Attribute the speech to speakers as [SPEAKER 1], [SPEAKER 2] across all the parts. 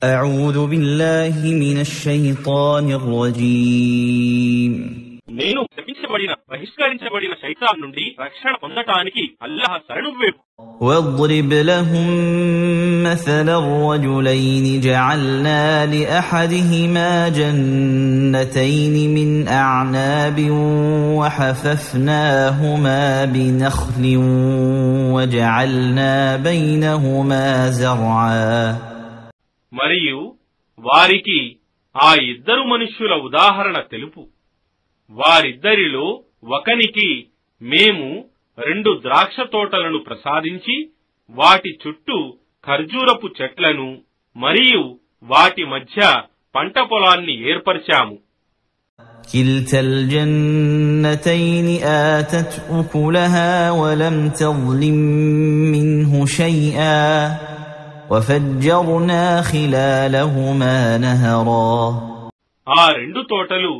[SPEAKER 1] أعوذ بالله من الشيطان الرجيم
[SPEAKER 2] నేను శపించబడిన బహిష్కరించబడిన శైతాన్ నుండి రక్షణ పొందటానికి అల్లాహ్ శరణు వేడు.
[SPEAKER 1] واضرب لهم مثلا الرجلين جعلنا لأحدهما جنتين من أعناب وحففناهما بنخل وجعلنا بينهما زرعا.
[SPEAKER 2] మరియు వారికి ఆ ఇద్దరు మనుష్యుల ఉదాహరణ తెలుపు. వారిద్దరిలో ఒకనికి మేము 2 ద్రాక్ష తోటలను ప్రసాదించి వాటి చుట్టూ ఖర్జూరపు చెట్లను మరియు వాటి మధ్య పంట పొలాన్ని ఏర్పరిచాము.
[SPEAKER 1] كلتا الجنتين آتت أكلها ولم تظلم منه شيئا وفجرنا خلالهما نهرا.
[SPEAKER 2] ఆ 2 తోటలు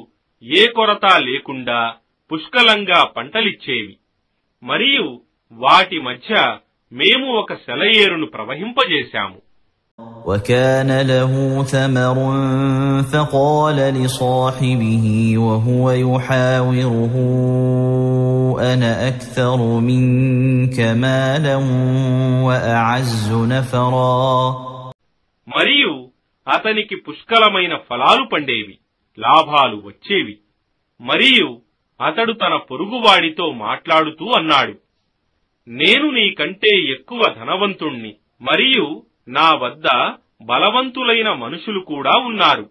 [SPEAKER 2] ఏ కొరత లేకుండా పుష్కలంగా పంటలిచ్చేవి మరియు వాటి మధ్య మేము ఒక సెలయేరును ప్రవహింపజేశాము.
[SPEAKER 1] وكان له ثمر فقال لصاحبه وهو يحاوره أنا أكثر منك مالا وأعز نفرا.
[SPEAKER 2] మరియు అతనికి పుష్కలమైన ఫలాలు పండేవి, లాభాలు వచ్చేవి. మరియు అతడు తన పొరుగువాడితో మాట్లాడుతూ అన్నాడు, నేను నీకంటే ఎక్కువ ధనవంతుణ్ణి మరియు నా వద్ద బలవంతులైన మనుషులు కూడా ఉన్నారు.